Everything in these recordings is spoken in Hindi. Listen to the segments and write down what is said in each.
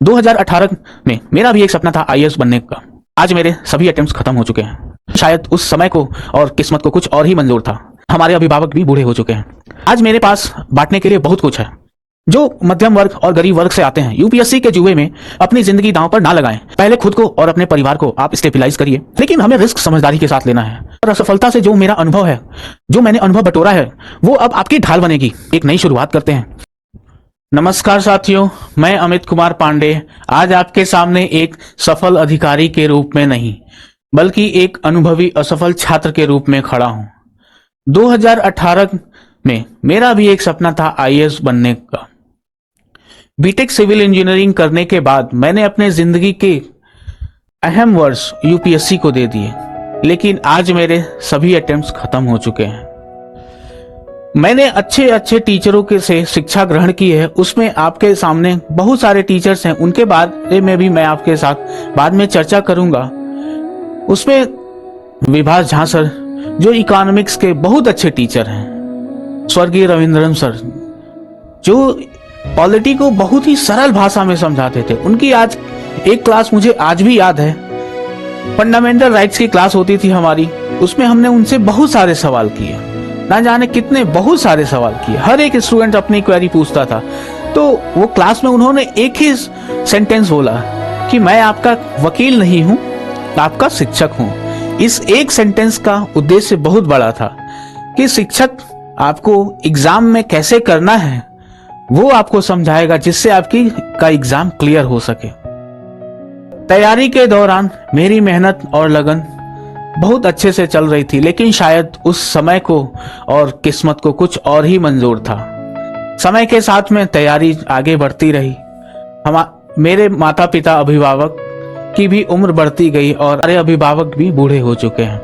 2018 में मेरा भी एक सपना था आईएएस बनने का। आज मेरे सभी अटेम्प्ट्स खत्म हो चुके हैं। शायद उस समय को और किस्मत को कुछ और ही मंजूर था। हमारे अभिभावक भी बूढ़े हो चुके हैं। आज मेरे पास बांटने के लिए बहुत कुछ है। जो मध्यम वर्ग और गरीब वर्ग से आते हैं, यूपीएससी के जुए में अपनी जिंदगी दांव पर ना लगाएं। पहले खुद को और अपने परिवार को आप स्टेबलाइज करिए, लेकिन हमें रिस्क समझदारी के साथ लेना है। और असफलता से जो मेरा अनुभव है, जो मैंने अनुभव बटोरा है, वो अब आपकी ढाल बनेगी। एक नई शुरुआत करते हैं। नमस्कार साथियों, मैं अमित कुमार पांडे आज आपके सामने एक सफल अधिकारी के रूप में नहीं, बल्कि एक अनुभवी असफल छात्र के रूप में खड़ा हूं। 2018 में मेरा भी एक सपना था आईएएस बनने का। बीटेक सिविल इंजीनियरिंग करने के बाद मैंने अपने जिंदगी के अहम वर्ष यूपीएससी को दे दिए, लेकिन आज मेरे सभी अटेम्प्ट्स खत्म हो चुके हैं। मैंने अच्छे टीचरों के से शिक्षा ग्रहण की है। उसमें आपके सामने बहुत सारे टीचर्स हैं, उनके बारे में भी मैं आपके साथ बाद में चर्चा करूंगा। उसमें विभास झा सर, जो इकोनॉमिक्स के बहुत अच्छे टीचर हैं, स्वर्गीय रविंद्रन सर, जो पॉलिटी को बहुत ही सरल भाषा में समझाते थे। उनकी आज एक क्लास मुझे आज भी याद है। फंडामेंटल राइट्स की क्लास होती थी हमारी, उसमें हमने उनसे बहुत सारे सवाल किए, ना जाने कितने बहुत सारे सवाल किए। हर एक स्टूडेंट अपनी क्वेरी पूछता था। तो वो क्लास में उन्होंने एक ही सेंटेंस बोला कि मैं आपका वकील नहीं हूं, आपका शिक्षक हूं। इस एक सेंटेंस का उद्देश्य बहुत बड़ा था कि शिक्षक आपको एग्जाम में कैसे करना है वो आपको समझाएगा, जिससे आपकी का एग्जाम क्लियर हो सके। तैयारी के दौरान मेरी मेहनत और लगन बहुत अच्छे से चल रही थी, लेकिन शायद उस समय को और किस्मत को कुछ और ही मंजूर था। समय के साथ में तैयारी आगे बढ़ती रही। मेरे माता पिता अभिभावक की भी उम्र बढ़ती गई और हमारे अभिभावक भी बूढ़े हो चुके हैं।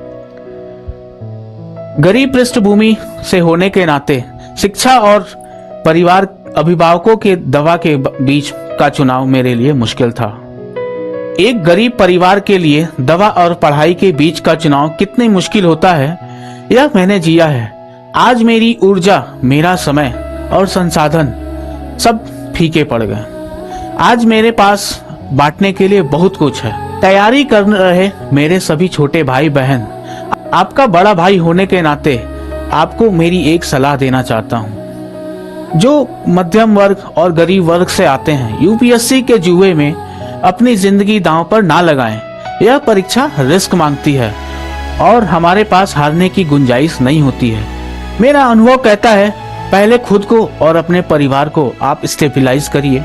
गरीब पृष्ठभूमि से होने के नाते शिक्षा और परिवार अभिभावकों के दवा के बीच का चुनाव मेरे लिए मुश्किल था। एक गरीब परिवार के लिए दवा और पढ़ाई के बीच का चुनाव कितनी मुश्किल होता है, यह मैंने जिया है। आज मेरी ऊर्जा, मेरा समय और संसाधन सब फीके पड़ गए। आज मेरे पास बांटने के लिए बहुत कुछ है। तैयारी कर रहे मेरे सभी छोटे भाई बहन, आपका बड़ा भाई होने के नाते आपको मेरी एक सलाह देना चाहता हूँ। जो मध्यम वर्ग और गरीब वर्ग से आते हैं, यूपीएससी के जुए में अपनी जिंदगी दांव पर ना लगाएं। यह परीक्षा रिस्क मांगती है और हमारे पास हारने की गुंजाइश नहीं होती है। मेरा अनुभव कहता है, पहले खुद को और अपने परिवार को आप स्टेबलाइज करिए।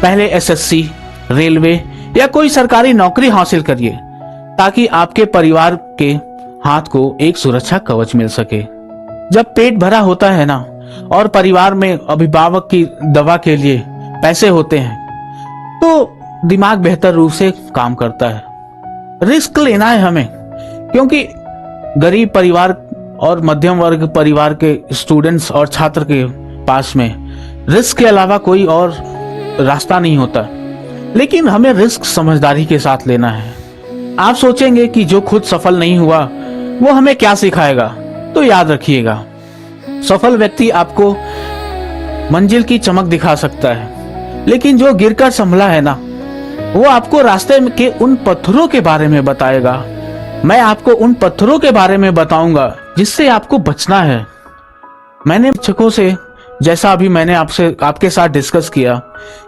पहले एसएससी, रेलवे या कोई सरकारी नौकरी हासिल करिए, ताकि आपके परिवार के हाथ को एक सुरक्षा कवच मिल सके। जब पेट भरा होता है ना, और परिवार में अभिभावक की दवा के लिए पैसे होते हैं, तो दिमाग बेहतर रूप से काम करता है। रिस्क लेना है हमें, क्योंकि गरीब परिवार और मध्यम वर्ग परिवार के स्टूडेंट्स और छात्र के पास में रिस्क के अलावा कोई और रास्ता नहीं होता। लेकिन हमें रिस्क समझदारी के साथ लेना है। आप सोचेंगे कि जो खुद सफल नहीं हुआ वो हमें क्या सिखाएगा, तो याद रखिएगा, सफल व्यक्ति आपको मंजिल की चमक दिखा सकता है, लेकिन जो गिरकर संभला है ना, वो आपको रास्ते के उन पत्थरों के बारे में बताएगा। मैं आपको उन पत्थरों के बारे में बताऊंगा जिससे आपको बचना है। मैंने शिक्षकों से, जैसा अभी मैंने आपके साथ डिस्कस किया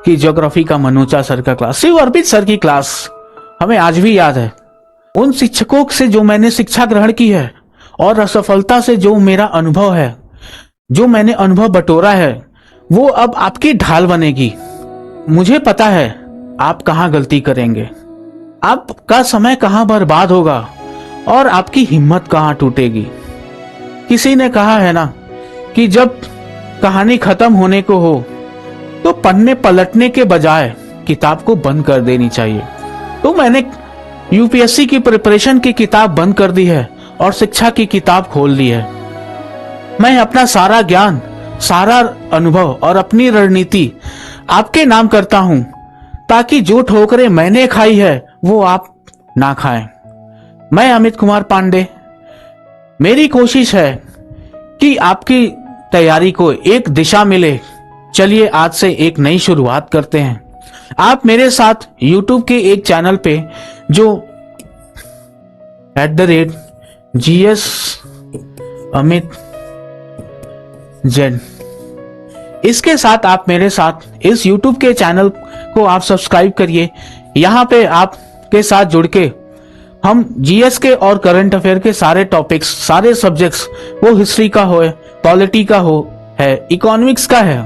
कि ज्योग्राफी का मनोचा सर का क्लास, शिव अर्पित सर की क्लास हमें आज भी याद है। उन शिक्षकों से जो मैंने शिक्षा ग्रहण की है और असफलता से जो मेरा अनुभव है, जो मैंने अनुभव बटोरा है, वो अब आपकी ढाल बनेगी। मुझे पता है आप कहां गलती करेंगे, आपका समय कहां बर्बाद होगा और आपकी हिम्मत कहां टूटेगी। किसी ने कहा है ना कि जब कहानी खत्म होने को हो तो पन्ने पलटने के बजाय किताब को बंद कर देनी चाहिए। तो मैंने यूपीएससी की प्रिपरेशन की किताब बंद कर दी है और शिक्षा की किताब खोल ली है। मैं अपना सारा ज्ञान, सारा अनुभव और अपनी रणनीति आपके नाम करता हूं, ताकि जो ठोकरें मैंने खाई है वो आप ना खाएं। मैं अमित कुमार पांडे, मेरी कोशिश है कि आपकी तैयारी को एक दिशा मिले। चलिए आज से एक नई शुरुआत करते हैं। आप मेरे साथ YouTube के एक चैनल पे जो @GS अमित जैन, इसके साथ आप मेरे साथ इस YouTube के चैनल को आप सब्सक्राइब करिए। यहाँ पे आपके साथ जुड़ के हम जीएस के और करंट अफेयर के सारे टॉपिक्स, सारे सब्जेक्ट्स, वो हिस्ट्री का हो, पॉलिटी का हो है, इकोनॉमिक्स का है,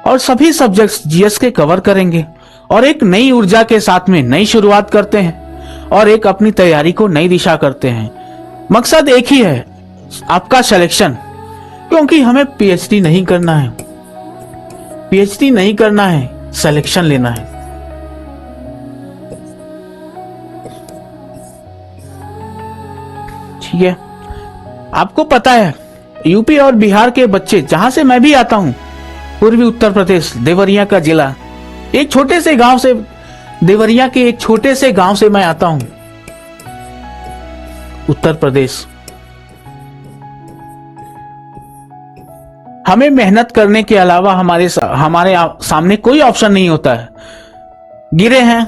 और सभी सब्जेक्ट्स जीएस के कवर करेंगे और एक नई ऊर्जा के साथ में नई शुरुआत करते हैं और एक अपनी तैयारी को नई दिशा करते हैं। मकसद एक ही है, आपका सिलेक्शन, क्योंकि हमें पीएचडी नहीं करना है, पीएचडी नहीं करना है, सिलेक्शन लेना है। ठीक है, आपको पता है यूपी और बिहार के बच्चे, जहां से मैं भी आता हूं, पूर्वी उत्तर प्रदेश, देवरिया का जिला, एक छोटे से गांव से, देवरिया के एक छोटे से गांव से मैं आता हूं, उत्तर प्रदेश। हमें मेहनत करने के अलावा हमारे सामने कोई ऑप्शन नहीं होता है। गिरे हैं,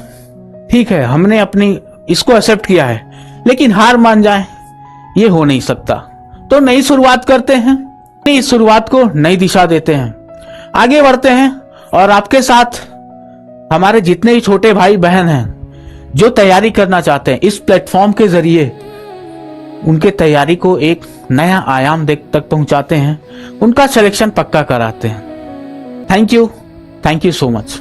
ठीक है, हमने अपनी इसको एक्सेप्ट किया है, लेकिन हार मान जाए ये हो नहीं सकता। तो नई शुरुआत करते हैं, इस शुरुआत को नई दिशा देते हैं, आगे बढ़ते हैं, और आपके साथ हमारे जितने भी छोटे भाई बहन हैं जो तैयारी करना चाहते हैं, इस प्लेटफॉर्म के जरिए उनके तैयारी को एक नया आयाम तक पहुंचाते हैं, उनका सिलेक्शन पक्का कराते हैं। Thank you so much.